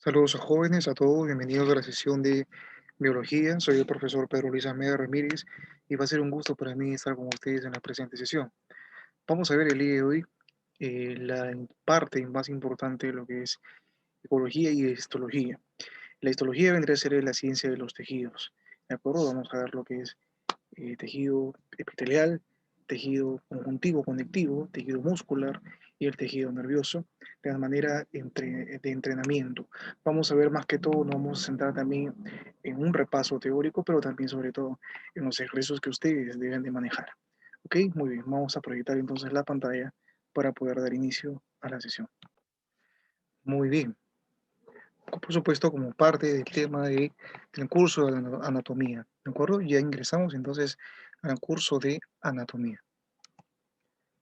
Saludos a jóvenes, a todos, bienvenidos a la sesión de biología. Soy el profesor Pedro Luis Almeida Ramírez y va a ser un gusto para mí estar con ustedes en la presente sesión. Vamos a ver el día de hoy la parte más importante de lo que es ecología y histología. La histología vendría a ser la ciencia de los tejidos. ¿De acuerdo? Vamos a ver lo que es tejido epitelial, tejido conjuntivo conectivo, tejido muscular y el tejido nervioso de manera de entrenamiento. Vamos a ver más que todo, nos vamos a centrar también en un repaso teórico, pero también sobre todo en los ejercicios que ustedes deben de manejar. Ok, muy bien, vamos a proyectar entonces la pantalla para poder dar inicio a la sesión. Muy bien, por supuesto como parte del tema del curso de anatomía, ¿de acuerdo? Ya ingresamos entonces al curso de anatomía.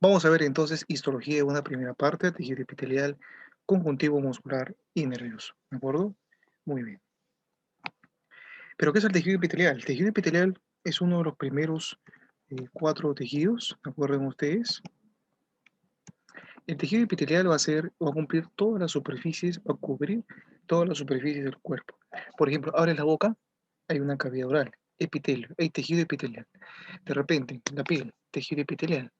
Vamos a ver entonces histología de una primera parte, tejido epitelial, conjuntivo muscular y nervioso, ¿de acuerdo? Muy bien. ¿Pero qué es el tejido epitelial? El tejido epitelial es uno de los primeros cuatro tejidos, ¿de acuerdo ustedes? El tejido epitelial va a cumplir todas las superficies, va a cubrir todas las superficies del cuerpo. Por ejemplo, abres la boca, hay una cavidad oral, epitelio, hay tejido epitelial. De repente, la piel, tejido epitelial.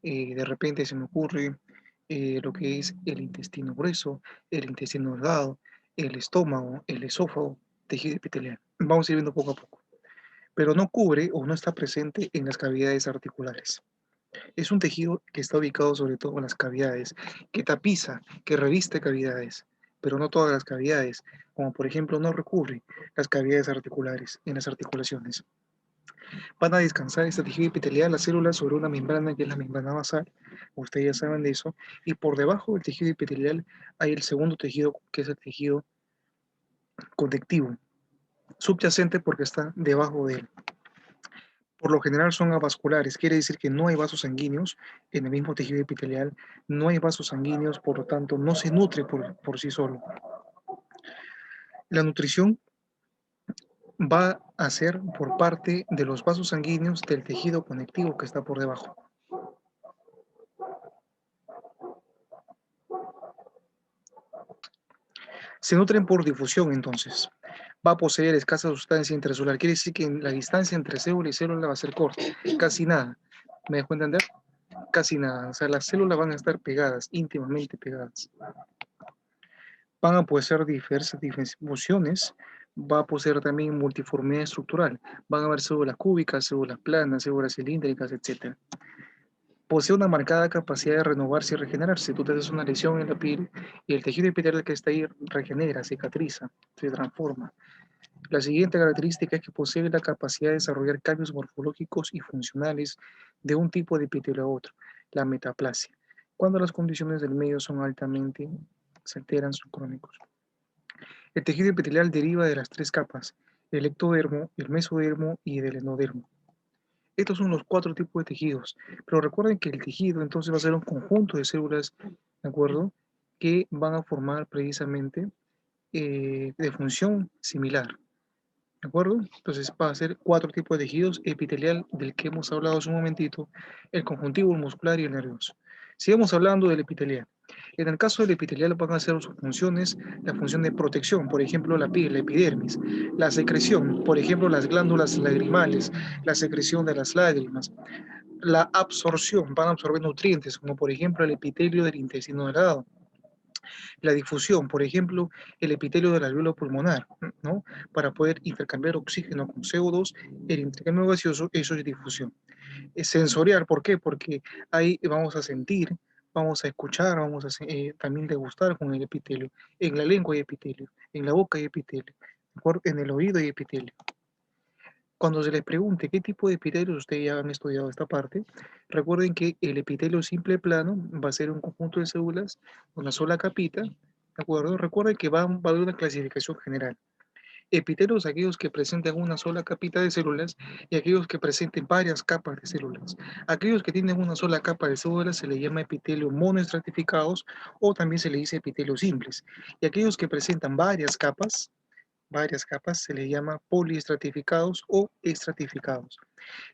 De repente se me ocurre lo que es el intestino grueso, el intestino delgado, el estómago, el esófago, tejido epitelial. Vamos a ir viendo poco a poco. Pero no cubre o no está presente en las cavidades articulares. Es un tejido que está ubicado sobre todo en las cavidades, que tapiza, que reviste cavidades, pero no todas las cavidades, como por ejemplo no recubre las cavidades articulares en las articulaciones. Van a descansar este tejido epitelial, las células, sobre una membrana que es la membrana basal, ustedes ya saben de eso, y por debajo del tejido epitelial hay el segundo tejido, que es el tejido conectivo, subyacente porque está debajo de él. Por lo general son avasculares, quiere decir que no hay vasos sanguíneos en el mismo tejido epitelial, no hay vasos sanguíneos, por lo tanto no se nutre por sí solo. La nutrición va a ser por parte de los vasos sanguíneos del tejido conectivo que está por debajo. Se nutren por difusión entonces. Va a poseer escasa sustancia intracelular, quiere decir que la distancia entre célula y célula va a ser corta, casi nada. ¿Me dejo entender? Casi nada. O sea, las células van a estar pegadas, íntimamente pegadas. Van a poseer diversas distribuciones, va a poseer también multiformidad estructural. Van a haber células cúbicas, células planas, células cilíndricas, etc. Posee una marcada capacidad de renovarse y regenerarse. Tú te haces una lesión en la piel y el tejido epitelial que está ahí regenera, cicatriza, se transforma. La siguiente característica es que posee la capacidad de desarrollar cambios morfológicos y funcionales de un tipo de epitelio a otro, la metaplasia, cuando las condiciones del medio son altamente, se alteran, son crónicos. El tejido epitelial deriva de las tres capas, el ectodermo, el mesodermo y el endodermo. Estos son los cuatro tipos de tejidos, pero recuerden que el tejido entonces va a ser un conjunto de células, ¿de acuerdo? Que van a formar precisamente de función similar, ¿de acuerdo? Entonces va a ser cuatro tipos de tejidos: epitelial, del que hemos hablado hace un momentito, el conjuntivo, el muscular y el nervioso. Sigamos hablando del epitelial. En el caso del epitelial van a ser sus funciones, la función de protección, por ejemplo, la piel, la epidermis, la secreción, por ejemplo, las glándulas lagrimales, la secreción de las lágrimas, la absorción, van a absorber nutrientes, como por ejemplo el epitelio del intestino delgado, la difusión, por ejemplo, el epitelio del alveolo pulmonar, ¿no? Para poder intercambiar oxígeno con CO2, el intercambio gaseoso, eso es difusión. Es sensorial, ¿por qué? Porque ahí vamos a sentir, vamos a escuchar, vamos a también degustar con el epitelio. En la lengua hay epitelio, en la boca hay epitelio, en el oído hay epitelio. Cuando se les pregunte qué tipo de epitelios ustedes ya han estudiado esta parte, recuerden que el epitelio simple plano va a ser un conjunto de células, una sola capita, ¿de acuerdo? Recuerden que va a haber una clasificación general. Epitelios aquellos que presenten una sola capita de células y aquellos que presenten varias capas de células. Aquellos que tienen una sola capa de células se le llama epitelio monoestratificados o también se le dice epitelios simples. Y aquellos que presentan varias capas se le llama poliestratificados o estratificados.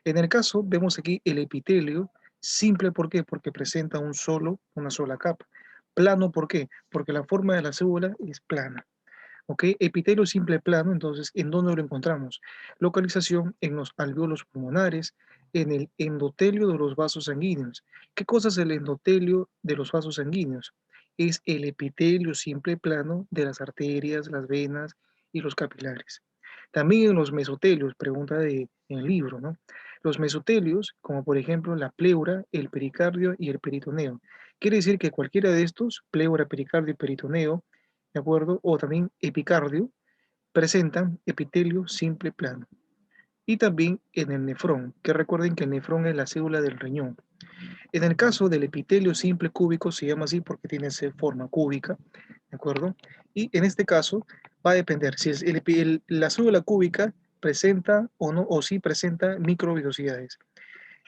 En el caso, vemos aquí el epitelio simple, ¿por qué? Porque presenta una sola capa. Plano, ¿por qué? Porque la forma de la célula es plana. ¿Ok? Epitelio simple plano, entonces, ¿en dónde lo encontramos? Localización en los alvéolos pulmonares, en el endotelio de los vasos sanguíneos. ¿Qué cosa es el endotelio de los vasos sanguíneos? Es el epitelio simple plano de las arterias, las venas y los capilares. También en los mesotelios, pregunta en el libro, ¿no? Los mesotelios, como por ejemplo la pleura, el pericardio y el peritoneo. Quiere decir que cualquiera de estos, pleura, pericardio y peritoneo, ¿de acuerdo? O también epicardio, presentan epitelio simple plano. Y también en el nefrón, que recuerden que el nefrón es la célula del riñón. En el caso del epitelio simple cúbico, se llama así porque tiene esa forma cúbica, ¿de acuerdo? Y en este caso va a depender si es la célula cúbica presenta o no, o si presenta microvellosidades.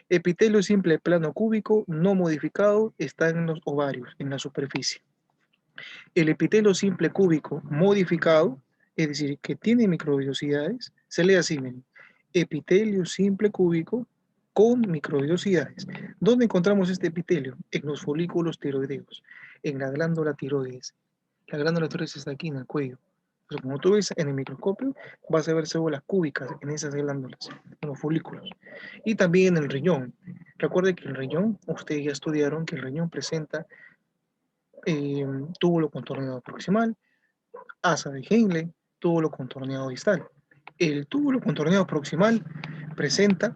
Epitelio simple plano cúbico no modificado está en los ovarios, en la superficie. El epitelio simple cúbico modificado, es decir, que tiene microvellosidades, se lee así, miren, epitelio simple cúbico con microvellosidades. ¿Dónde encontramos este epitelio? En los folículos tiroideos, en la glándula tiroides. La glándula tiroides está aquí en el cuello. Entonces, como tú ves en el microscopio, vas a ver células cúbicas en esas glándulas, en los folículos. Y también en el riñón. Recuerden que el riñón, ustedes ya estudiaron que el riñón presenta túbulo contorneado proximal, asa de Henle, túbulo contorneado distal. El túbulo contorneado proximal presenta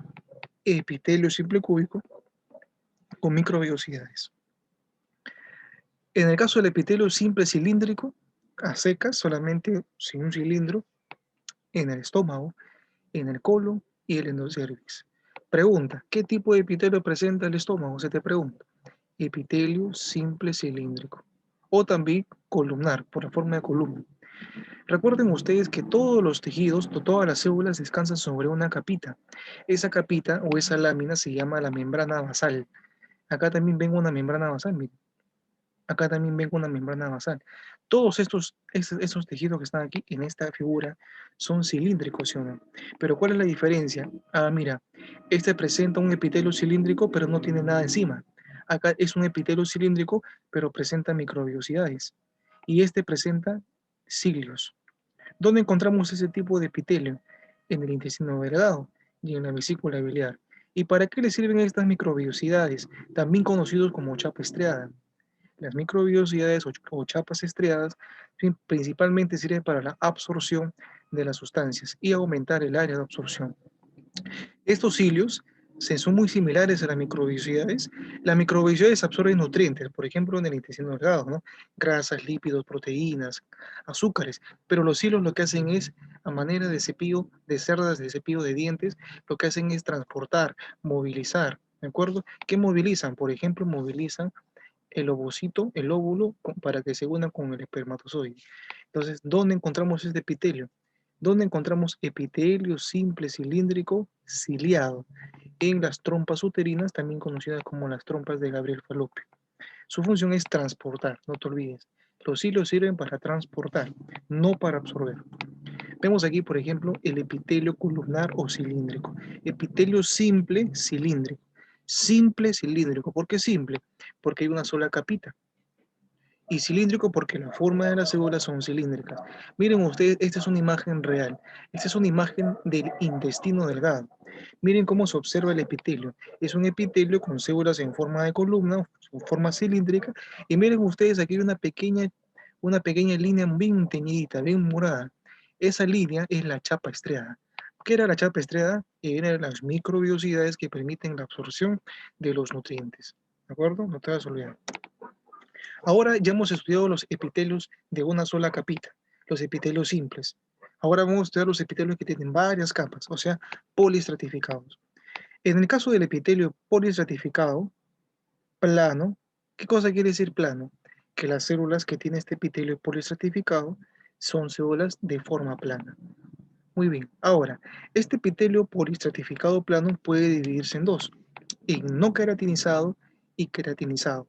epitelio simple cúbico con microvellosidades. En el caso del epitelio simple cilíndrico, a secas, solamente sin un cilindro, en el estómago, en el colon y el endocervix. Pregunta, ¿qué tipo de epitelio presenta el estómago? Se te pregunta. Epitelio simple cilíndrico o también columnar, por la forma de columna. Recuerden ustedes que todos los tejidos, todas las células descansan sobre una capita. Esa capita o esa lámina se llama la membrana basal. Acá también ven una membrana basal, miren. Acá también ven una membrana basal. Todos estos tejidos que están aquí en esta figura son cilíndricos, ¿sí o no? Pero ¿cuál es la diferencia? Ah, mira, este presenta un epitelio cilíndrico, pero no tiene nada encima. Acá es un epitelio cilíndrico, pero presenta microvellosidades. Y este presenta cilios. ¿Dónde encontramos ese tipo de epitelio? En el intestino delgado y en la vesícula biliar. ¿Y para qué le sirven estas microvellosidades, también conocidos como chapa estriada? Las microvellosidades o chapas estriadas principalmente sirven para la absorción de las sustancias y aumentar el área de absorción. Estos cilios son muy similares a las microvellosidades. Las microvellosidades absorben nutrientes, por ejemplo, en el intestino delgado, ¿no? Grasas, lípidos, proteínas, azúcares. Pero los cilios lo que hacen es, a manera de cepillo de cerdas, de cepillo de dientes, lo que hacen es transportar, movilizar, ¿de acuerdo? ¿Qué movilizan? Por ejemplo, movilizan el ovocito, el óvulo, para que se una con el espermatozoide. Entonces, ¿dónde encontramos este epitelio? ¿Dónde encontramos epitelio simple cilíndrico ciliado? En las trompas uterinas, también conocidas como las trompas de Gabriel Falopio. Su función es transportar, no te olvides. Los cilios sirven para transportar, no para absorber. Vemos aquí, por ejemplo, el epitelio columnar o cilíndrico. Epitelio simple cilíndrico. Simple cilíndrico. ¿Por qué simple? Porque hay una sola capita. Y cilíndrico porque la forma de las células son cilíndricas. Miren ustedes, esta es una imagen real. Esta es una imagen del intestino delgado. Miren cómo se observa el epitelio. Es un epitelio con células en forma de columna, en forma cilíndrica. Y miren ustedes, aquí hay una pequeña línea bien teñidita, bien morada. Esa línea es la chapa estriada. ¿Qué era la chapa estriada? Eran las microvellosidades que permiten la absorción de los nutrientes. ¿De acuerdo? No te vas a olvidar. Ahora ya hemos estudiado los epitelios de una sola capita, los epitelios simples. Ahora vamos a estudiar los epitelios que tienen varias capas, o sea, poliestratificados. En el caso del epitelio poliestratificado, plano, ¿qué cosa quiere decir plano? Que las células que tiene este epitelio poliestratificado son células de forma plana. Muy bien, ahora, este epitelio poliestratificado plano puede dividirse en dos, en no queratinizado y queratinizado.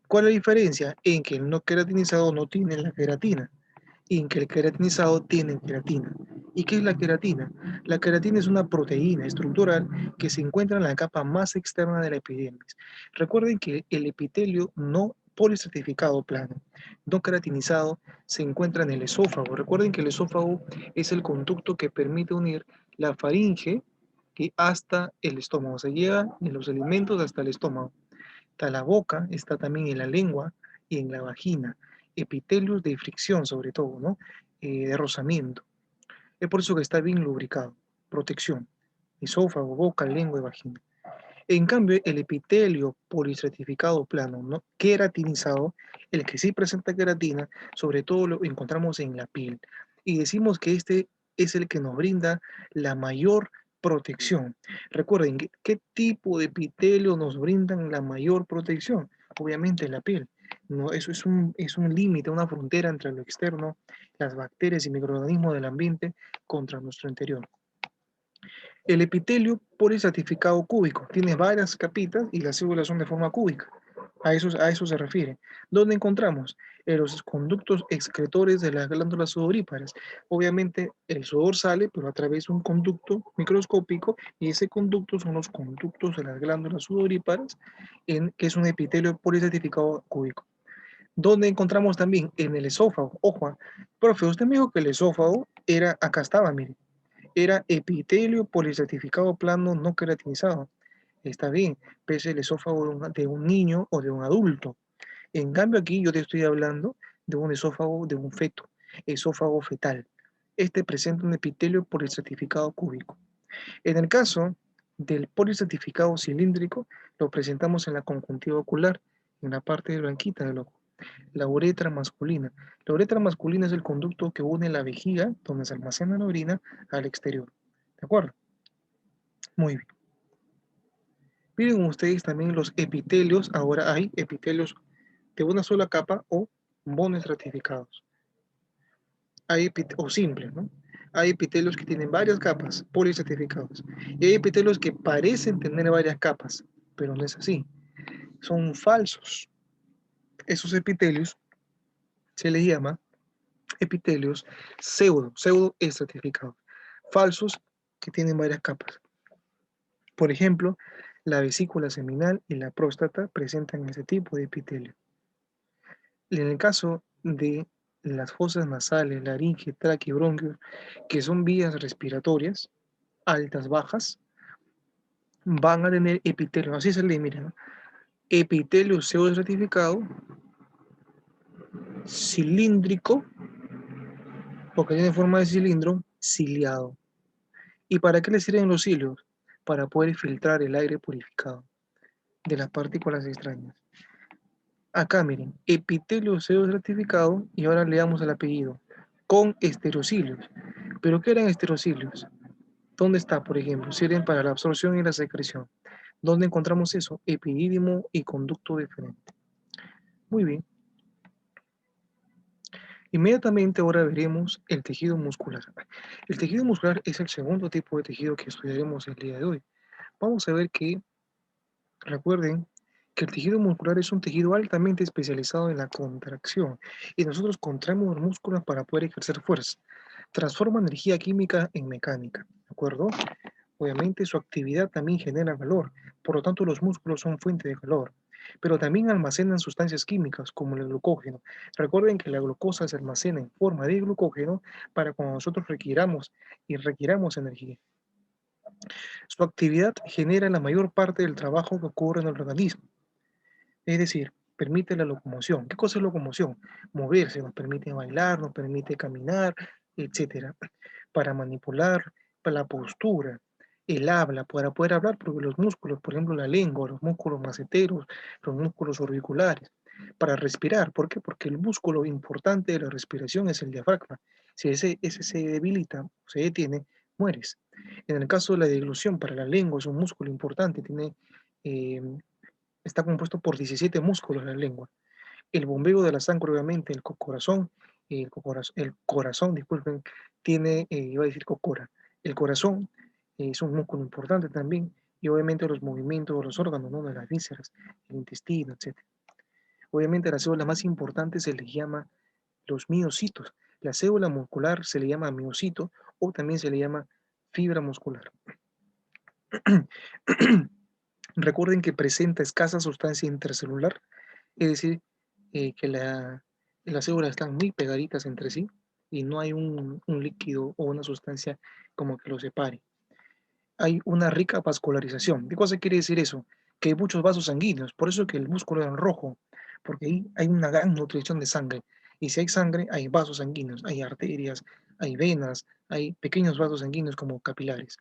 ¿Cuál es la diferencia? En que el no queratinizado no tiene la queratina y en que el queratinizado tiene queratina. ¿Y qué es la queratina? La queratina es una proteína estructural que se encuentra en la capa más externa de la epidermis. Recuerden que el epitelio no poliestratificado plano, no queratinizado, se encuentra en el esófago. Recuerden que el esófago es el conducto que permite unir la faringe hasta el estómago. Se llega de los alimentos hasta el estómago. Está la boca, está también en la lengua y en la vagina. Epitelios de fricción, sobre todo, ¿no? De rozamiento. Es por eso que está bien lubricado. Protección. Esófago, boca, lengua y vagina. En cambio, el epitelio poliestratificado plano, ¿no? Queratinizado, el que sí presenta queratina, sobre todo lo encontramos en la piel. Y decimos que este es el que nos brinda la mayor protección. Recuerden, ¿qué tipo de epitelio nos brindan la mayor protección? Obviamente la piel. No, eso es un límite, una frontera entre lo externo, las bacterias y microorganismos del ambiente contra nuestro interior. El epitelio poliestratificado cúbico tiene varias capitas y las células son de forma cúbica. A eso se refiere. ¿Dónde encontramos? En los conductos excretores de las glándulas sudoríparas. Obviamente el sudor sale, pero a través de un conducto microscópico, y ese conducto son los conductos de las glándulas sudoríparas, que es un epitelio poliestratificado cúbico. ¿Dónde encontramos también? En el esófago. Ojo, profe, usted me dijo que el esófago era, acá estaba, mire, era epitelio poliestratificado plano no queratinizado. Está bien, pese el esófago de un niño o de un adulto. En cambio aquí yo te estoy hablando de un esófago de un feto, esófago fetal. Este presenta un epitelio poliestratificado cúbico. En el caso del poliestratificado cilíndrico, lo presentamos en la conjuntiva ocular, en la parte blanquita del ojo. La uretra masculina. La uretra masculina es el conducto que une la vejiga, donde se almacena la orina, al exterior. ¿De acuerdo? Muy bien. Miren ustedes también los epitelios. Ahora hay epitelios de una sola capa o monoestratificados. O simples, ¿no? Hay epitelios que tienen varias capas, poliestratificados. Y hay epitelios que parecen tener varias capas, pero no es así. Son falsos. Esos epitelios se les llama epitelios pseudo estratificados, falsos que tienen varias capas. Por ejemplo, la vesícula seminal y la próstata presentan ese tipo de epitelio. En el caso de las fosas nasales, laringe, tráquea y bronquio, que son vías respiratorias, altas, bajas, van a tener epitelio, así se le mira, ¿no? Epitelio pseudoestratificado, cilíndrico, porque tiene forma de cilindro, ciliado. ¿Y para qué le sirven los cilios? Para poder filtrar el aire purificado de las partículas extrañas. Acá miren, epitelio pseudoestratificado, y ahora leamos el apellido, con esterocilios. ¿Pero qué eran esterocilios? ¿Dónde está, por ejemplo? Sirven para la absorción y la secreción. ¿Dónde encontramos eso? Epidídimo y conducto deferente. Muy bien. Inmediatamente ahora veremos el tejido muscular. El tejido muscular es el segundo tipo de tejido que estudiaremos el día de hoy. Vamos a ver que, recuerden, que el tejido muscular es un tejido altamente especializado en la contracción y nosotros contraemos los músculos para poder ejercer fuerza. Transforma energía química en mecánica, ¿de acuerdo? Obviamente su actividad también genera calor, por lo tanto los músculos son fuente de calor, pero también almacenan sustancias químicas como el glucógeno. Recuerden que la glucosa se almacena en forma de glucógeno para cuando nosotros requiramos energía. Su actividad genera la mayor parte del trabajo que ocurre en el organismo, es decir, permite la locomoción. ¿Qué cosa es locomoción? Moverse, nos permite bailar, nos permite caminar, etcétera, para manipular para la postura, el habla, para poder hablar, porque los músculos, por ejemplo, la lengua, los músculos maceteros, los músculos orbiculares, para respirar. ¿Por qué? Porque el músculo importante de la respiración es el diafragma. Si ese se debilita, se detiene, mueres. En el caso de la deglución, para la lengua es un músculo importante, eh, está compuesto por 17 músculos en la lengua. El bombeo de la sangre, obviamente, el corazón, disculpen, tiene, iba a decir cocora. El corazón es un músculo importante también, y obviamente los movimientos de los órganos, ¿no? De las vísceras, el intestino, etc. Obviamente a la célula más importante se les llama los miocitos. La célula muscular se le llama miocito o también se le llama fibra muscular. Recuerden que presenta escasa sustancia intercelular, es decir, que las células están muy pegaditas entre sí y no hay un líquido o una sustancia como que los separe. Hay una rica vascularización. ¿Qué cosa quiere decir eso? Que hay muchos vasos sanguíneos, por eso que el músculo es rojo, porque ahí hay una gran nutrición de sangre. Y si hay sangre, hay vasos sanguíneos, hay arterias, hay venas, hay pequeños vasos sanguíneos como capilares.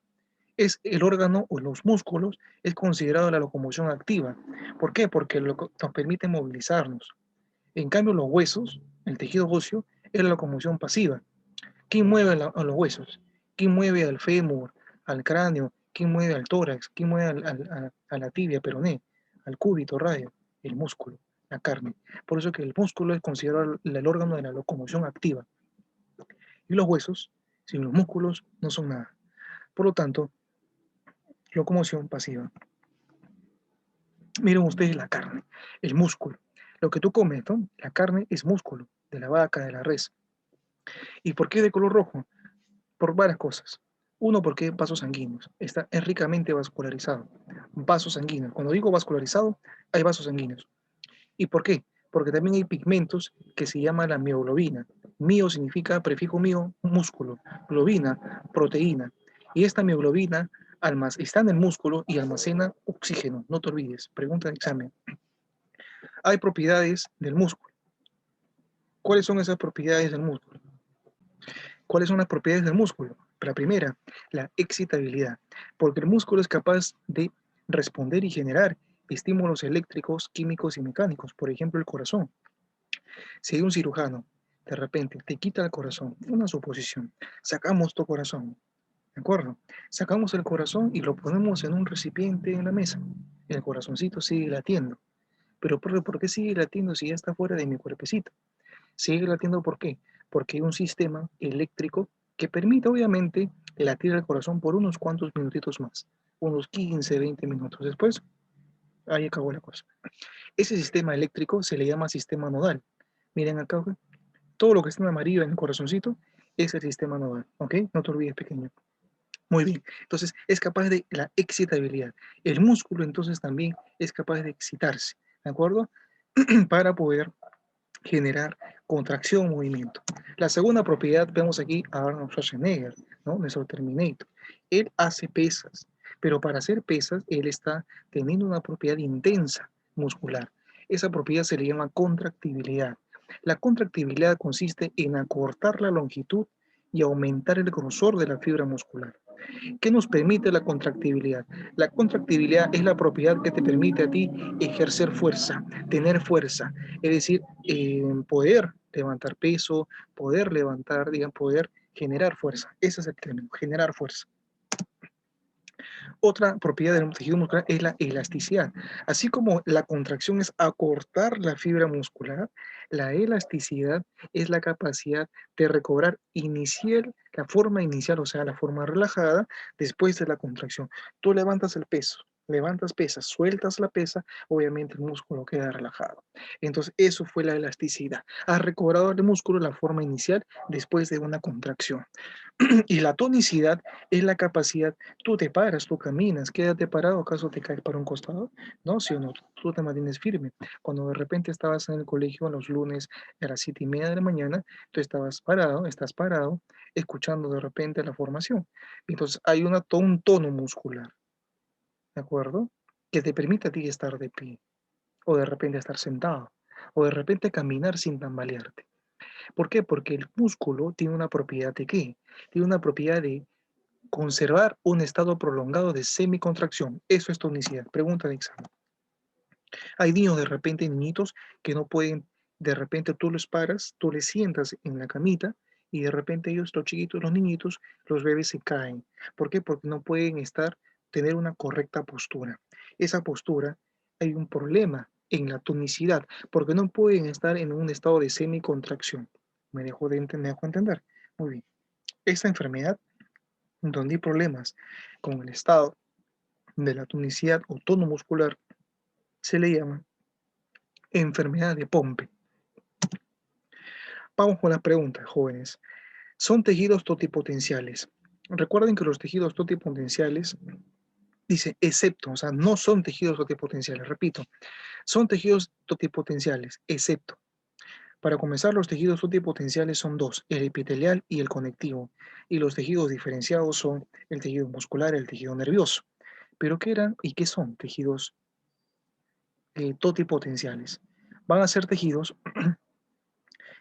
Es el órgano o los músculos es considerado la locomoción activa. ¿Por qué? Porque nos permite movilizarnos. En cambio, los huesos, el tejido óseo, es la locomoción pasiva. ¿Quién mueve a los huesos? ¿Quién mueve al fémur, al cráneo? ¿Quién mueve al tórax? ¿Quién mueve a la tibia, peroné, al cúbito, radio? El músculo, la carne. Por eso que el músculo es considerado el órgano de la locomoción activa. Y los huesos, sin los músculos, no son nada. Por lo tanto, locomoción pasiva. Miren ustedes la carne, el músculo. Lo que tú comes, ¿no? La carne es músculo de la vaca, de la res. ¿Y por qué de color rojo? Por varias cosas. Uno, porque vasos sanguíneos. Es ricamente vascularizado. Vasos sanguíneos. Cuando digo vascularizado, hay vasos sanguíneos. ¿Y por qué? Porque también hay pigmentos que se llama la mioglobina. Mio significa prefijo mio, músculo. Globina, proteína. Y esta mioglobina está en el músculo y almacena oxígeno. No te olvides. Pregunta de examen. Hay propiedades del músculo. ¿Cuáles son esas propiedades del músculo? ¿Cuáles son las propiedades del músculo? La primera, la excitabilidad, porque el músculo es capaz de responder y generar estímulos eléctricos, químicos y mecánicos, por ejemplo el corazón. Si hay un cirujano, de repente te quita el corazón, una suposición, sacamos tu corazón, ¿de acuerdo? Sacamos el corazón y lo ponemos en un recipiente en la mesa. El corazoncito sigue latiendo. Pero ¿por qué sigue latiendo si ya está fuera de mi cuerpecito? Sigue latiendo, ¿por qué? Porque hay un sistema eléctrico que permite, obviamente, latir el corazón por unos cuantos minutitos más, unos 15, 20 minutos después, ahí acabó la cosa. Ese sistema eléctrico se le llama sistema nodal. Miren acá, todo lo que está en amarillo en el corazoncito es el sistema nodal, ¿ok? No te olvides, pequeño. Muy bien, entonces es capaz de la excitabilidad. El músculo entonces también es capaz de excitarse, ¿de acuerdo? Para poder generar contracción, movimiento. La segunda propiedad, vemos aquí a Arnold Schwarzenegger, ¿no? Nuestro Terminator. Él hace pesas, pero para hacer pesas, él está teniendo una propiedad intensa muscular. Esa propiedad se le llama contractibilidad. La contractibilidad consiste en acortar la longitud y aumentar el grosor de la fibra muscular. ¿Qué nos permite la contractibilidad? La contractibilidad es la propiedad que te permite a ti ejercer fuerza, tener fuerza, es decir, poder levantar peso, poder levantar, digamos, poder generar fuerza. Ese es el término, generar fuerza. Otra propiedad del tejido muscular es la elasticidad. Así como la contracción es acortar la fibra muscular, la elasticidad es la capacidad de recobrar la forma inicial, o sea, la forma relajada después de la contracción. Tú levantas el peso, levantas pesas, sueltas la pesa, obviamente el músculo queda relajado. Entonces, eso fue la elasticidad. Has recobrado el músculo la forma inicial después de una contracción. Y la tonicidad es la capacidad, tú te paras, tú caminas, quédate parado, ¿acaso te caes para un costado? No, si o no, tú te mantienes firme. Cuando de repente estabas en el colegio los lunes a las 7:30 de la mañana, tú estás parado, escuchando de repente la formación. Entonces hay un tono muscular, ¿de acuerdo? Que te permite a ti estar de pie, o de repente estar sentado, o de repente caminar sin tambalearte. ¿Por qué? Porque el músculo tiene una propiedad de ¿qué? Tiene una propiedad de conservar un estado prolongado de semicontracción. Eso es tonicidad. Pregunta de examen. Hay niños de repente, niñitos, que no pueden, de repente tú los paras, tú les sientas en la camita y de repente ellos, los chiquitos, los niñitos, los bebés se caen. ¿Por qué? Porque no pueden tener una correcta postura. Esa postura, hay un problema en la tonicidad, porque no pueden estar en un estado de semicontracción. ¿Me dejo entender? Muy bien. Esta enfermedad donde hay problemas con el estado de la tonicidad o tono muscular, se le llama enfermedad de Pompe. Vamos con las preguntas, jóvenes. Son tejidos totipotenciales. Recuerden que los tejidos totipotenciales, dice excepto, o sea, no son tejidos totipotenciales. Repito, son tejidos totipotenciales, excepto. Para comenzar, los tejidos totipotenciales son dos, el epitelial y el conectivo, y los tejidos diferenciados son el tejido muscular y el tejido nervioso. ¿Pero qué eran y qué son tejidos totipotenciales? Van a ser tejidos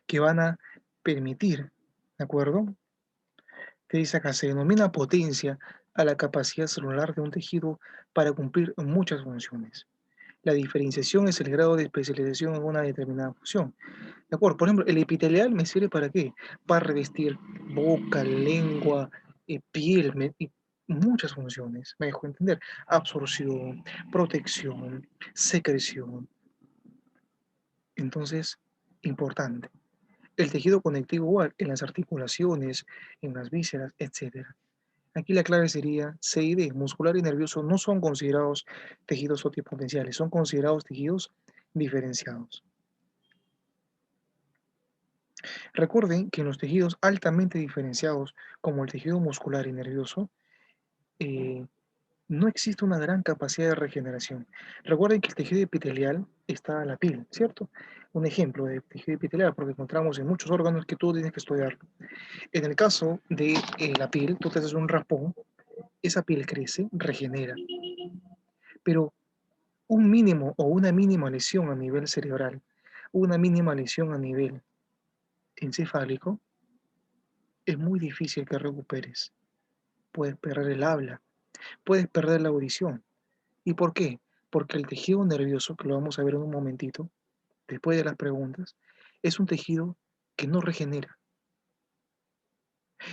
que van a permitir, ¿de acuerdo? Que dice acá, se denomina potencia a la capacidad celular de un tejido para cumplir muchas funciones. La diferenciación es el grado de especialización en una determinada función. ¿De acuerdo? Por ejemplo, el epitelial me sirve para qué? Para revestir boca, lengua, piel, y muchas funciones. Me dejo entender. Absorción, protección, secreción. Entonces, importante. El tejido conectivo igual, en las articulaciones, en las vísceras, etcétera. Aquí la clave sería C y D, muscular y nervioso no son considerados tejidos totipotenciales, son considerados tejidos diferenciados. Recuerden que en los tejidos altamente diferenciados, como el tejido muscular y nervioso, eh, no existe una gran capacidad de regeneración. Recuerden que el tejido epitelial está en la piel, ¿cierto? Un ejemplo de tejido epitelial, porque encontramos en muchos órganos que tú tienes que estudiar. En el caso de la piel, tú te haces un raspón, esa piel crece, regenera, pero un mínimo o una mínima lesión a nivel cerebral, una mínima lesión a nivel encefálico, es muy difícil que recuperes. Puedes perder el habla, puedes perder la audición. ¿Y por qué? Porque el tejido nervioso, que lo vamos a ver en un momentito, después de las preguntas, es un tejido que no regenera.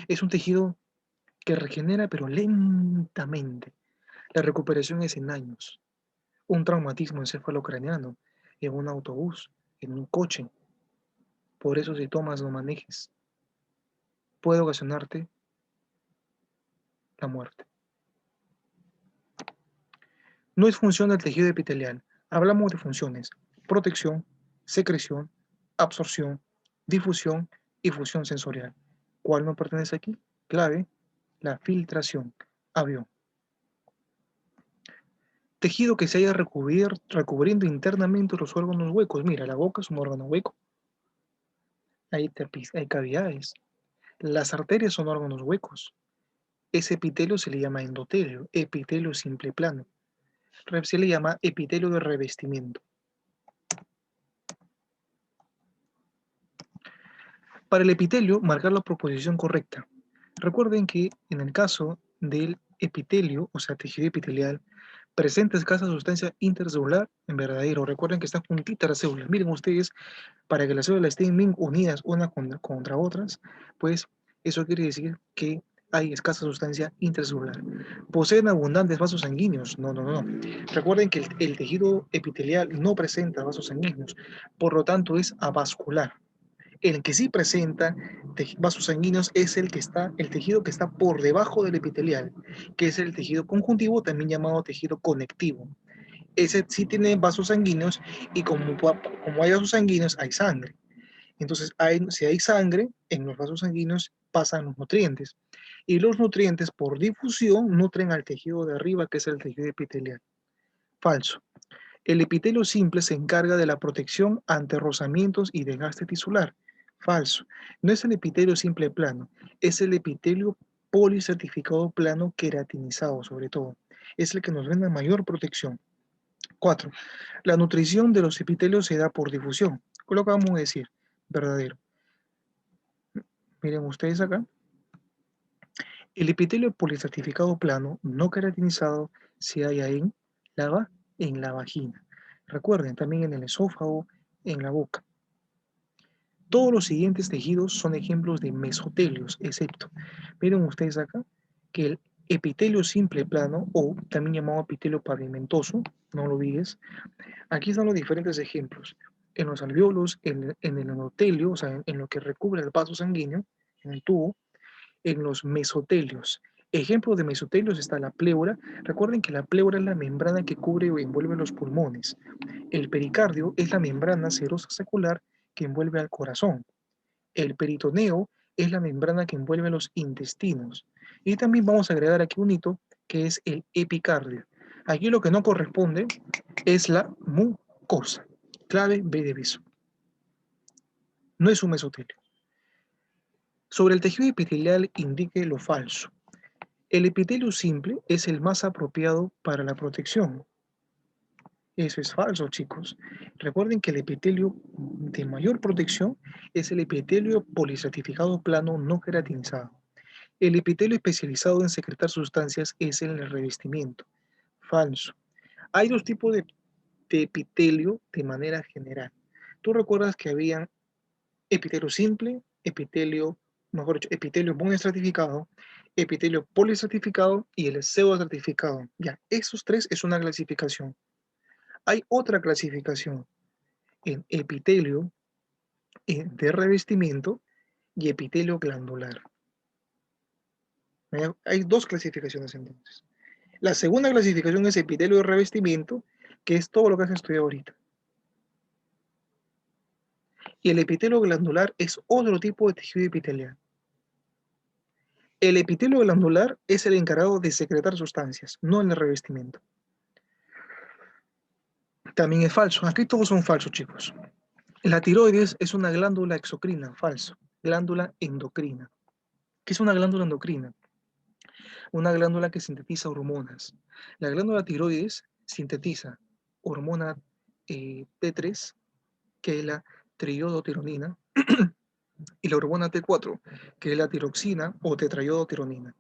Es un tejido que regenera pero lentamente. La recuperación es en años. Un traumatismo encefalocraneano, en un autobús, en un coche. Por eso si tomas no manejes. Puede ocasionarte la muerte. No es función del tejido epitelial. Hablamos de funciones: protección, secreción, absorción, difusión y fusión sensorial. ¿Cuál no pertenece aquí? Clave, la filtración. Avión. Tejido que se haya recubriendo internamente los órganos huecos. Mira, la boca es un órgano hueco. Hay cavidades. Las arterias son órganos huecos. Ese epitelio se le llama endotelio, epitelio simple plano. Se le llama epitelio de revestimiento. Para el epitelio, marcar la proposición correcta. Recuerden que en el caso del epitelio, o sea, tejido epitelial, presenta escasa sustancia intercelular en verdadero. Recuerden que están juntitas las células. Miren ustedes, para que las células estén bien unidas unas contra otras, pues eso quiere decir que hay escasa sustancia intercelular. ¿Poseen abundantes vasos sanguíneos? No, no, no, no. Recuerden que el tejido epitelial no presenta vasos sanguíneos, por lo tanto es avascular. El que sí presenta vasos sanguíneos es el tejido que está por debajo del epitelial, que es el tejido conjuntivo, también llamado tejido conectivo. Ese sí tiene vasos sanguíneos y como hay vasos sanguíneos, hay sangre. Entonces, si hay sangre, en los vasos sanguíneos pasan los nutrientes. Y los nutrientes, por difusión, nutren al tejido de arriba, que es el tejido epitelial. Falso. El epitelio simple se encarga de la protección ante rozamientos y desgaste tisular. Falso. No es el epitelio simple plano, es el epitelio policertificado plano queratinizado, sobre todo. Es el que nos brinda mayor protección. 4. La nutrición de los epitelios se da por difusión. Lo que vamos a decir, verdadero. Miren ustedes acá. El epitelio policertificado plano no queratinizado se halla en la vagina. Recuerden, también en el esófago, en la boca. Todos los siguientes tejidos son ejemplos de mesotelios, excepto, miren ustedes acá, que el epitelio simple plano, o también llamado epitelio pavimentoso, no lo olvides, aquí están los diferentes ejemplos. En los alveolos, en el endotelio, o sea, en lo que recubre el vaso sanguíneo, en el tubo, en los mesotelios. Ejemplo de mesotelios está la pleura. Recuerden que la pleura es la membrana que cubre o envuelve los pulmones. El pericardio es la membrana serosa secular que envuelve al corazón. El peritoneo es la membrana que envuelve los intestinos. Y también vamos a agregar aquí un hito que es el epicardio. Aquí lo que no corresponde es la mucosa. Clave B de beso. No es un mesotelio. Sobre el tejido epitelial indique lo falso. El epitelio simple es el más apropiado para la protección. Eso es falso, chicos. Recuerden que el epitelio de mayor protección es el epitelio polistratificado plano no queratinizado. El epitelio especializado en secretar sustancias es el revestimiento. Falso. Hay dos tipos de epitelio de manera general. Tú recuerdas que había epitelio simple, epitelio, mejor dicho, epitelio monoestratificado, epitelio poliestratificado y el pseudoestratificado. Ya, esos tres es una clasificación. Hay otra clasificación en epitelio de revestimiento y epitelio glandular. Hay dos clasificaciones entonces. La segunda clasificación es epitelio de revestimiento, que es todo lo que has estudiado ahorita. Y el epitelio glandular es otro tipo de tejido epitelial. El epitelio glandular es el encargado de secretar sustancias, no el revestimiento. También es falso. Aquí todos son falsos, chicos. La tiroides es una glándula exocrina, falso. Glándula endocrina. ¿Qué es una glándula endocrina? Una glándula que sintetiza hormonas. La glándula tiroides sintetiza hormona T3, que es la triodotironina, y la hormona T4, que es la tiroxina o tetraiodotironina.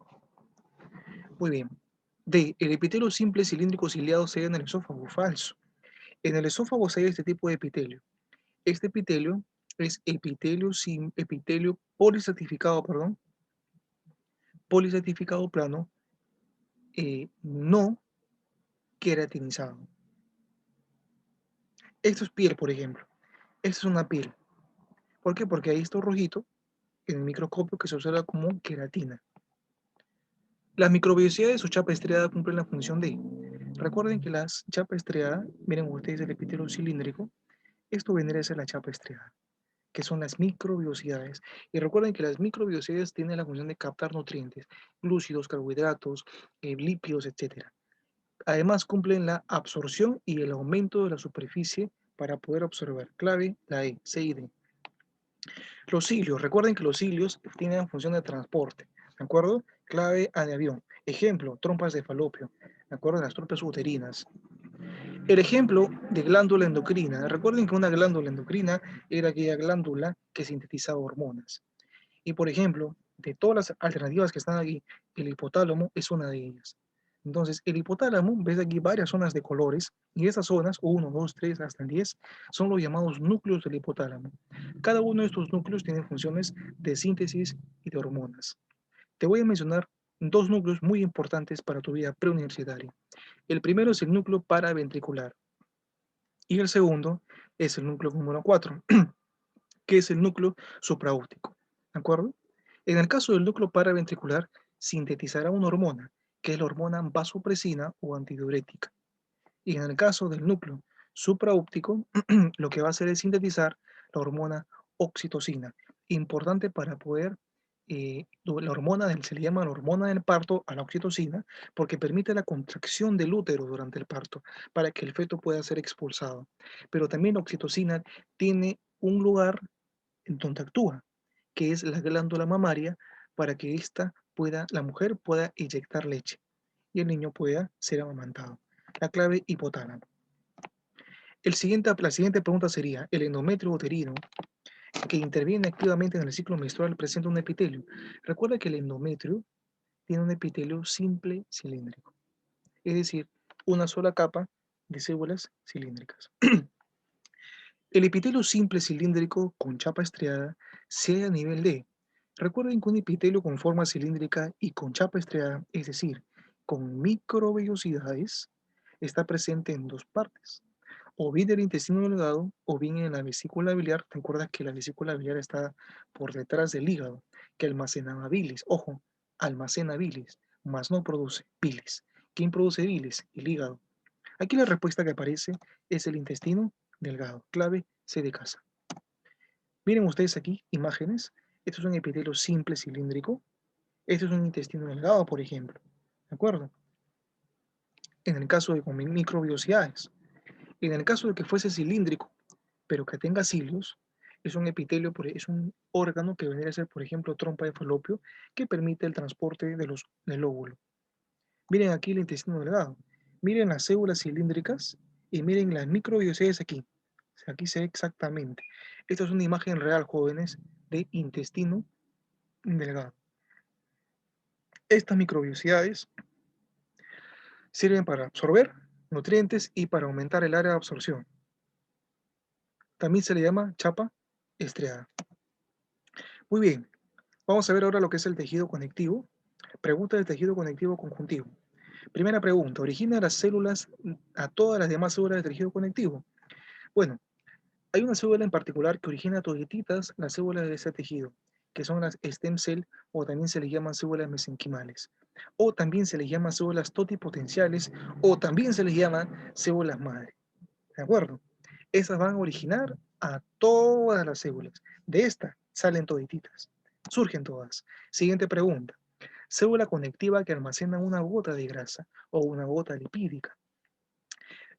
Muy bien. D. El epitelio simple cilíndrico ciliado se halla en el esófago. Falso. En el esófago se halla este tipo de epitelio. Este epitelio es epitelio polistratificado plano, no queratinizado. Esto es piel, por ejemplo. Esta es una piel. ¿Por qué? Porque ahí está rojito en el microscopio que se observa como queratina. Las microvellosidades o chapa estriada cumplen la función de. Recuerden que las chapa estriada, miren ustedes el epitelio cilíndrico, esto vendría a ser la chapa estriada, que son las microvellosidades. Y recuerden que las microvellosidades tienen la función de captar nutrientes, glúcidos, carbohidratos, lípidos, etc. Además cumplen la absorción y el aumento de la superficie para poder absorber. Clave, la E, C y D. Los cilios, recuerden que los cilios tienen función de transporte, ¿de acuerdo? Clave A de avión. Ejemplo, trompas de falopio, ¿de acuerdo? Las trompas uterinas. El ejemplo de glándula endocrina. Recuerden que una glándula endocrina era aquella glándula que sintetizaba hormonas. Y por ejemplo, de todas las alternativas que están aquí, el hipotálamo es una de ellas. Entonces, el hipotálamo, ves aquí varias zonas de colores, y esas zonas, 1, 2, 3, hasta el 10, son los llamados núcleos del hipotálamo. Cada uno de estos núcleos tiene funciones de síntesis y de hormonas. Te voy a mencionar dos núcleos muy importantes para tu vida preuniversitaria. El primero es el núcleo paraventricular y el segundo es el núcleo número 4, que es el núcleo supraóptico. ¿De acuerdo? En el caso del núcleo paraventricular, sintetizará una hormona, que es la hormona vasopresina o antidiurética. Y en el caso del núcleo supraóptico, lo que va a hacer es sintetizar la hormona oxitocina, importante para poder, la hormona se le llama la hormona del parto a la oxitocina, porque permite la contracción del útero durante el parto, para que el feto pueda ser expulsado. Pero también la oxitocina tiene un lugar en donde actúa, que es la glándula mamaria, para que la mujer pueda inyectar leche y el niño pueda ser amamantado. La clave hipotálamo. La siguiente pregunta sería, ¿el endometrio uterino que interviene activamente en el ciclo menstrual presenta un epitelio? Recuerda que el endometrio tiene un epitelio simple cilíndrico, es decir, una sola capa de células cilíndricas. El epitelio simple cilíndrico con chapa estriada se halla a nivel D. Recuerden que un epitelio con forma cilíndrica y con chapa estriada, es decir, con microvellosidades, está presente en dos partes, o bien del intestino delgado o bien en la vesícula biliar. Recuerda que la vesícula biliar está por detrás del hígado, que almacena bilis. Ojo, almacena bilis, mas no produce bilis. ¿Quién produce bilis? El hígado. Aquí la respuesta que aparece es el intestino delgado. Clave C de casa. Miren ustedes aquí imágenes. Esto es un epitelio simple cilíndrico. Esto es un intestino delgado, por ejemplo. ¿De acuerdo? En el caso de con microvellosidades. En el caso de que fuese cilíndrico, pero que tenga cilios, Es un epitelio, es un órgano que vendría a ser, por ejemplo, trompa de falopio, que permite el transporte del óvulo. Miren aquí el intestino delgado. Miren las células cilíndricas y miren las microvellosidades aquí. O sea, aquí se ve exactamente. Esta es una imagen real, jóvenes, de intestino delgado. Estas microvellosidades sirven para absorber nutrientes y para aumentar el área de absorción. También se le llama chapa estriada. Muy bien, vamos a ver ahora lo que es el tejido conectivo. Pregunta del tejido conectivo conjuntivo. Primera pregunta, ¿origina las células a todas las demás células del tejido conectivo? Bueno, hay una célula en particular que origina todititas las células de ese tejido, que son las stem cell o también se les llaman células mesenquimales, o también se les llama células totipotenciales o también se les llama células madre. ¿De acuerdo? Esas van a originar a todas las células. De esta salen todititas. Surgen todas. Siguiente pregunta. Célula conectiva que almacena una gota de grasa o una gota lipídica.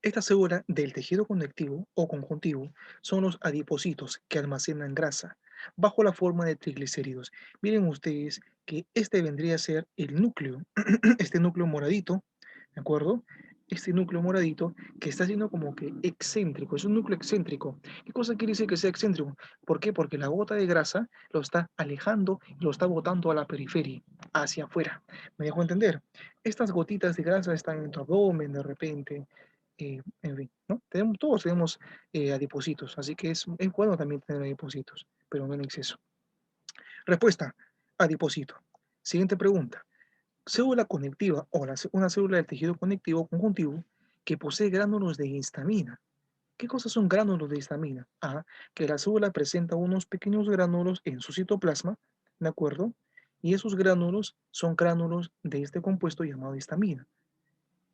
Esta célula del tejido conectivo o conjuntivo son los adipocitos que almacenan grasa bajo la forma de triglicéridos. Miren ustedes que este vendría a ser el núcleo, este núcleo moradito, ¿de acuerdo? Este núcleo moradito que está siendo como que excéntrico, es un núcleo excéntrico. ¿Qué cosa quiere decir que sea excéntrico? ¿Por qué? Porque la gota de grasa lo está alejando y lo está botando a la periferia, hacia afuera. ¿Me dejo entender? Estas gotitas de grasa están en tu abdomen de repente, en fin, ¿no? Todos tenemos adipocitos, así que es bueno también tener adipocitos, pero no en exceso. Respuesta, adipocito. Siguiente pregunta. Célula conectiva o una célula del tejido conectivo conjuntivo que posee gránulos de histamina. ¿Qué cosas son gránulos de histamina? Ah, que la célula presenta unos pequeños gránulos en su citoplasma, ¿de acuerdo? Y esos gránulos son gránulos de este compuesto llamado histamina.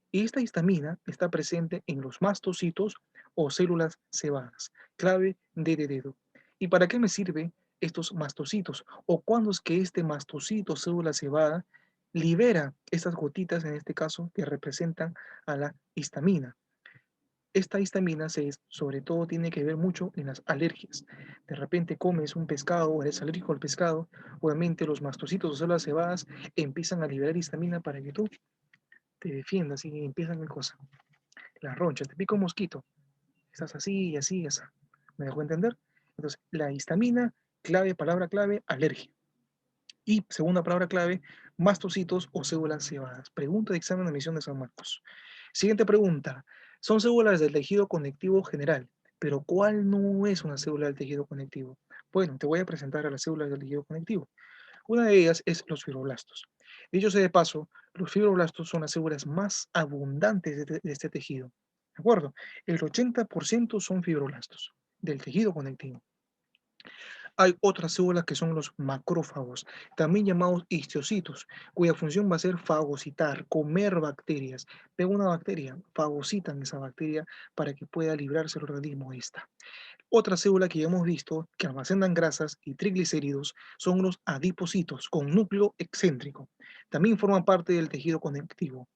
Y esta histamina está presente en los mastocitos o células cebadas, clave D de dedo. ¿Y para qué me sirve estos mastocitos? ¿O cuándo es que este mastocito, célula cebada, libera estas gotitas, en este caso, que representan a la histamina? Esta histamina sobre todo tiene que ver mucho en las alergias. De repente comes un pescado o eres alérgico al pescado, obviamente los mastocitos o células cebadas empiezan a liberar histamina para que tú te defiendas y empiezan el cosa. Las ronchas, te pica un mosquito, estás así y así y así. ¿Me dejó entender? Entonces, la histamina, clave, palabra clave, alergia. Y segunda palabra clave, mastocitos o células cebadas. Pregunta de examen de admisión de San Marcos. Siguiente pregunta. Son células del tejido conectivo general, pero ¿cuál no es una célula del tejido conectivo? Bueno, te voy a presentar a las células del tejido conectivo. Una de ellas es los fibroblastos. Dicho sea de paso, los fibroblastos son las células más abundantes de este tejido. ¿De acuerdo? El 80% son fibroblastos del tejido conectivo. Hay otras células que son los macrófagos, también llamados histocitos, cuya función va a ser fagocitar, comer bacterias. Ven una bacteria, fagocitan esa bacteria para que pueda librarse el organismo de esta. Otra célula que ya hemos visto que almacenan grasas y triglicéridos son los adipocitos con núcleo excéntrico. También forman parte del tejido conectivo.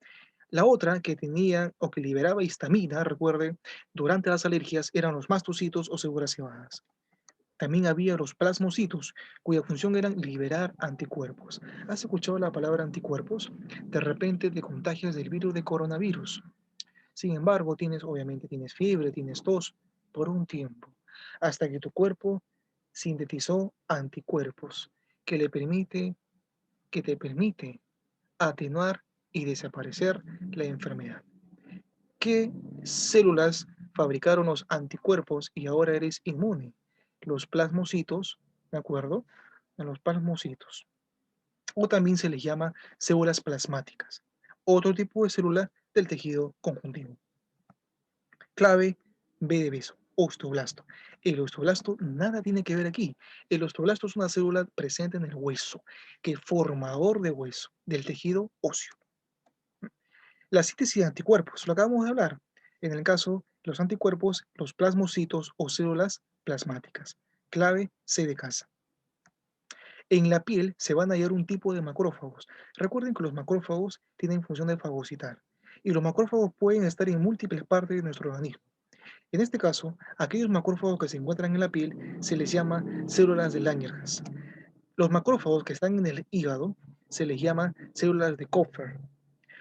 La otra que tenía o que liberaba histamina, recuerde, durante las alergias eran los mastocitos o células cebadas. También había los plasmocitos, cuya función era liberar anticuerpos. ¿Has escuchado la palabra anticuerpos? De repente te contagias del virus de coronavirus. Sin embargo, obviamente tienes fiebre, tienes tos por un tiempo, hasta que tu cuerpo sintetizó anticuerpos que que te permite atenuar y desaparecer la enfermedad. ¿Qué células fabricaron los anticuerpos y ahora eres inmune? Los plasmocitos, ¿de acuerdo? A los plasmocitos. O también se les llama células plasmáticas. Otro tipo de célula del tejido conjuntivo. Clave B de beso, osteoblasto. El osteoblasto nada tiene que ver aquí. El osteoblasto es una célula presente en el hueso, que es formador de hueso, del tejido óseo. La síntesis de anticuerpos, lo acabamos de hablar. En el caso, los anticuerpos, los plasmocitos o células plasmáticas. Clave C de casa. En la piel se van a hallar un tipo de macrófagos. Recuerden que los macrófagos tienen función de fagocitar. Y los macrófagos pueden estar en múltiples partes de nuestro organismo. En este caso, aquellos macrófagos que se encuentran en la piel se les llama células de Langerhans. Los macrófagos que están en el hígado se les llama células de Kupffer.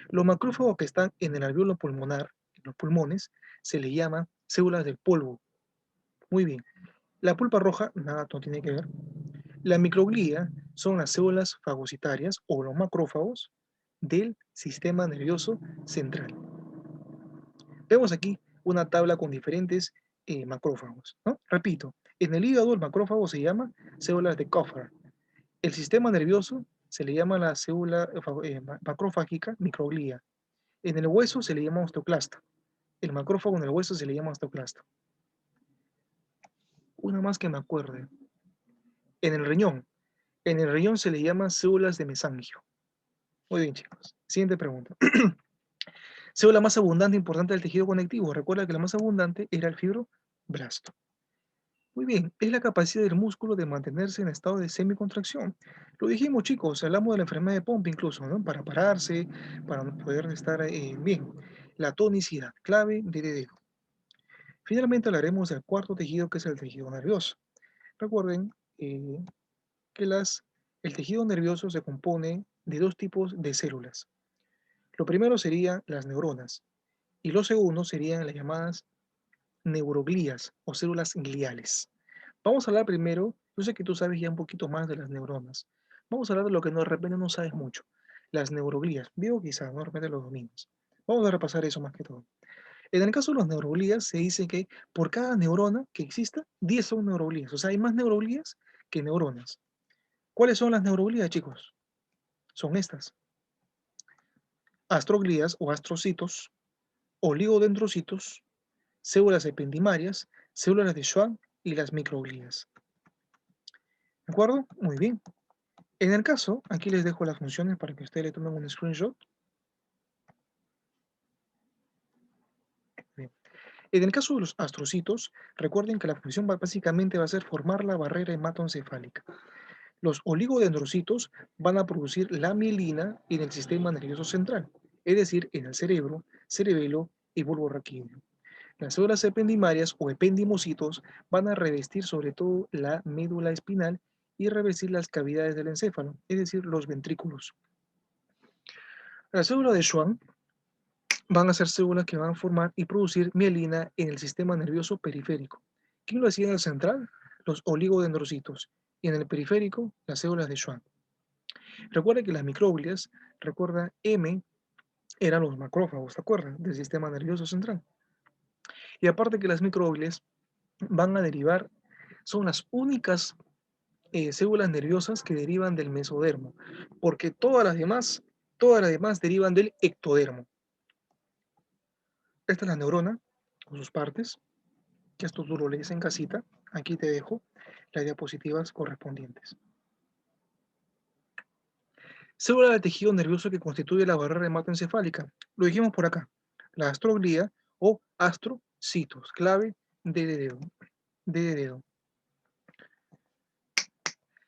Los macrófagos que están en el alveolo pulmonar, en los pulmones, se les llama células del polvo. Muy bien. La pulpa roja, nada, no tiene que ver. La microglía son las células fagocitarias o los macrófagos del sistema nervioso central. Vemos aquí una tabla con diferentes macrófagos, ¿no? Repito, en el hígado el macrófago se llama células de Kupffer. El sistema nervioso se le llama la célula macrofágica microglía. En el hueso se le llama osteoclasta. El macrófago en el hueso se le llama osteoclasta. Una más que me acuerde. En el riñón. En el riñón se le llama células de mesangio. Muy bien, chicos. Siguiente pregunta. Célula más abundante e importante del tejido conectivo. Recuerda que la más abundante era el fibroblasto. Muy bien, es la capacidad del músculo de mantenerse en estado de semicontracción. Lo dijimos, chicos, hablamos de la enfermedad de Pompe incluso, ¿no? Para pararse, para poder estar bien. La tonicidad, clave de dedo. Finalmente hablaremos del cuarto tejido, que es el tejido nervioso. Recuerden que el tejido nervioso se compone de dos tipos de células. Lo primero serían las neuronas y lo segundo serían las llamadas neuroglías o células gliales. Vamos a hablar primero, yo sé que tú sabes ya un poquito más de las neuronas. Vamos a hablar de lo que de repente no sabes mucho, las neuroglías. Digo quizás, ¿no? De repente los dominas. Vamos a repasar eso más que todo. En el caso de las neuroglías se dice que por cada neurona que exista, 10 son neuroglías. O sea, hay más neuroglías que neuronas. ¿Cuáles son las neuroglías, chicos? Son estas. Astroglías o astrocitos, oligodendrocitos, células ependimarias, células de Schwann y las microglías. ¿De acuerdo? Muy bien. En el caso, aquí les dejo las funciones para que ustedes le tomen un screenshot. Bien. En el caso de los astrocitos, recuerden que la función básicamente va a ser formar la barrera hematoencefálica. Los oligodendrocitos van a producir la mielina en el sistema nervioso central, es decir, en el cerebro, cerebelo y bulbo raquídeo. Las células ependimarias o ependimocitos van a revestir sobre todo la médula espinal y revestir las cavidades del encéfalo, es decir, los ventrículos. Las células de Schwann van a ser células que van a formar y producir mielina en el sistema nervioso periférico. ¿Quién lo hacía en el central? Los oligodendrocitos. Y en el periférico, las células de Schwann. Recuerda que las microglias, recuerda, M eran los macrófagos, ¿te acuerdas? Del sistema nervioso central. Y aparte que las microglias van a derivar, son las únicas células nerviosas que derivan del mesodermo, porque todas las demás derivan del ectodermo. Esta es la neurona, con sus partes, que esto tú lo lees en casita. Aquí te dejo las diapositivas correspondientes. Célula del tejido nervioso que constituye la barrera hematoencefálica. Lo dijimos por acá. La astroglía o astrocitos, clave de dedo. De dedo.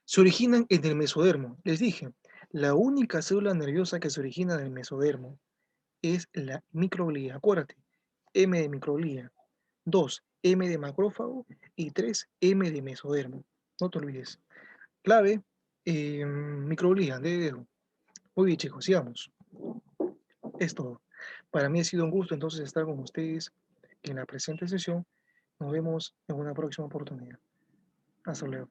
Se originan en el mesodermo. Les dije, la única célula nerviosa que se origina en el mesodermo es la microglía. Acuérdate, M de microglía, 2, M de macrófago y 3, M de mesodermo. No te olvides. Clave, microglía, de dedo. Muy bien, chicos, sigamos. Es todo. Para mí ha sido un gusto entonces estar con ustedes en la presente sesión. Nos vemos en una próxima oportunidad. Hasta luego.